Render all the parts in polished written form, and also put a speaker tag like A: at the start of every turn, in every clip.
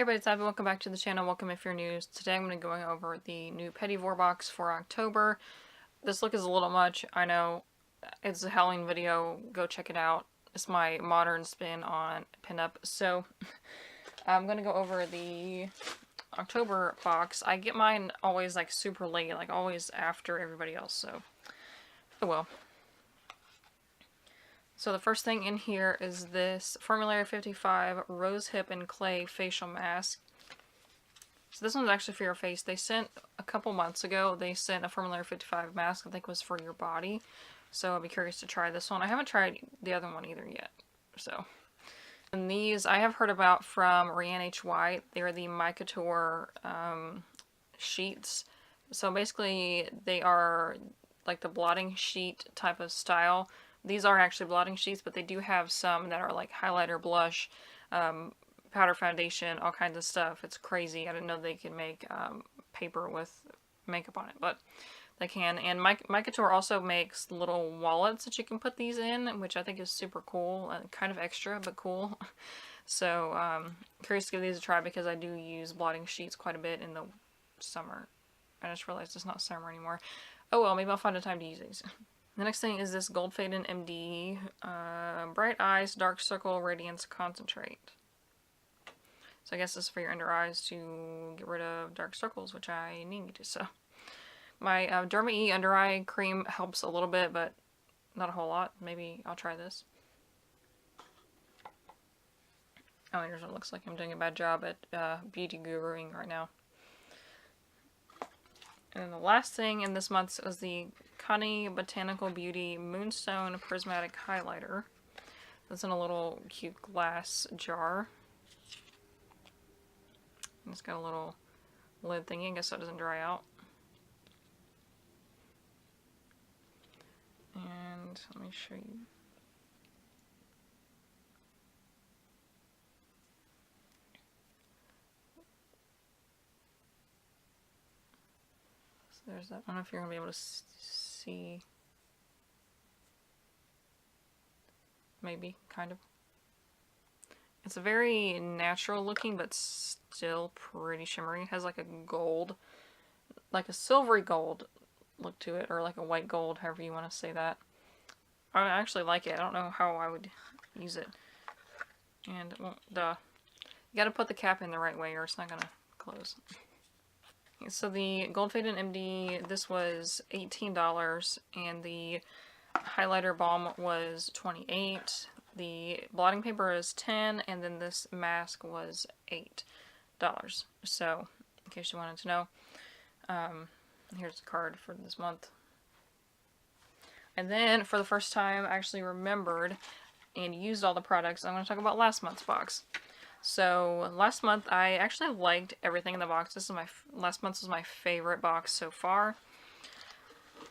A: Hey everybody, it's Abby. Welcome back to the channel. Welcome if you're new. Today I'm going to be going over the new Petit Vour box for October. This look is a little much. I know it's a Halloween video. Go check it out. It's my modern spin on pinup. So I'm going to go over the October box. I get mine always like super late, like always after everybody else. So, oh well. So the first thing in here is this Formulary 55 Rose Hip and Clay Facial Mask. So this one's actually for your face. They sent, a couple months ago, they sent a Formulary 55 mask, I think was for your body. So I'll be curious to try this one. I haven't tried the other one either yet. So, and these I have heard about from Rianne H. White. They're the My Couture sheets. So basically they are like the blotting sheet type of style. These are actually blotting sheets, but they do have some that are like highlighter, blush, powder foundation, all kinds of stuff. It's crazy. I didn't know they could make paper with makeup on it, but they can. And My Couture also makes little wallets that you can put these in, which I think is super cool. Kind of extra, but cool. So, curious to give these a try because I do use blotting sheets quite a bit in the summer. I just realized it's not summer anymore. Oh well, maybe I'll find a time to use these. The next thing is this Gold Faded MD Bright Eyes Dark Circle Radiance Concentrate. So I guess this is for your under eyes to get rid of dark circles, which I need. So my Derma E under eye cream helps a little bit, but not a whole lot. Maybe I'll try this. Oh, here's what it looks like. I'm doing a bad job at beauty guruing right now. And then the last thing in this month is the Connie Botanical Beauty Moonstone Prismatic Highlighter. It's in a little cute glass jar. And it's got a little lid thingy, I guess so it doesn't dry out. And let me show you. There's that. I don't know if you're going to be able to see. Maybe, kind of. It's a very natural looking, but still pretty shimmery. It has like a gold, like a silvery gold look to it, or like a white gold, however you want to say that. I actually like it. I don't know how I would use it. And, well, duh. You gotta put the cap in the right way or it's not gonna close. So the Gold Faded MD, this was $18, and the highlighter balm was $28. The blotting paper is $10, and then this mask was $8. So, in case you wanted to know, here's the card for this month. And then, for the first time, I actually remembered and used all the products. I'm going to talk about last month's box. So last month I actually liked everything in the box. This is last month's was my favorite box so far.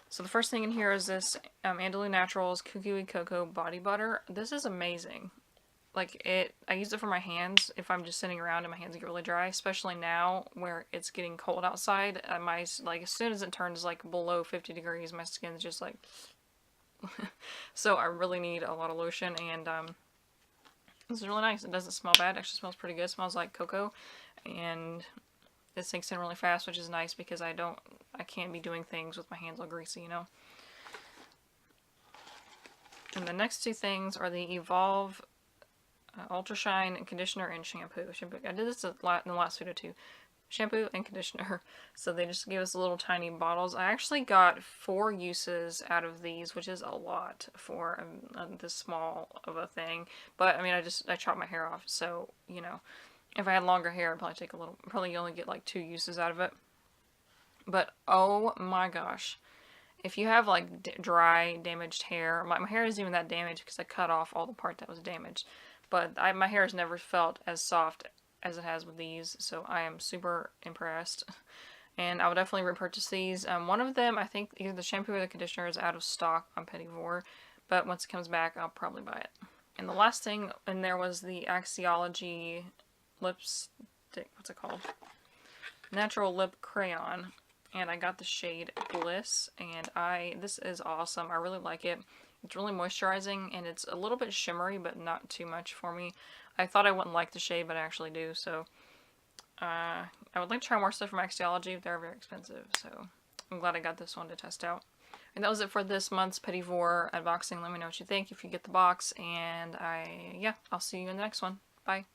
A: So the first thing in here is this Andalou Naturals Kukui Cocoa Body Butter. This is amazing. Like I use it for my hands if I'm just sitting around and my hands get really dry, especially now where it's getting cold outside. Like as soon as it turns like below 50 degrees, my skin's just like so I really need a lot of lotion, and this is really nice. It doesn't smell bad. It actually smells pretty good. It smells like cocoa. And it sinks in really fast, which is nice because I can't be doing things with my hands all greasy, you know. And the next two things are the Evolve Ultra Shine Conditioner and Shampoo. I did this in the last video too. Shampoo and conditioner. So they just gave us little tiny bottles. I actually got 4 uses out of these, which is a lot for this small of a thing. But I mean, I chopped my hair off, so you know, if I had longer hair, I'd probably take probably only get like 2 uses out of it. But oh my gosh, if you have like dry, damaged hair, my hair isn't even that damaged because I cut off all the part that was damaged. But my hair has never felt as soft as it has with these, so I am super impressed. And I will definitely repurchase these. One of them, I think either the shampoo or the conditioner is out of stock on Petit Vour, but once it comes back, I'll probably buy it. And the last thing in there was the Axiology lipstick, what's it called? Natural Lip Crayon. And I got the shade Bliss, and this is awesome. I really like it. It's really moisturizing, and it's a little bit shimmery, but not too much for me. I thought I wouldn't like the shade, but I actually do, so I would like to try more stuff from Axiology, but they're very expensive, so I'm glad I got this one to test out. And that was it for this month's Petit Vour unboxing. Let me know what you think if you get the box, and I'll see you in the next one. Bye.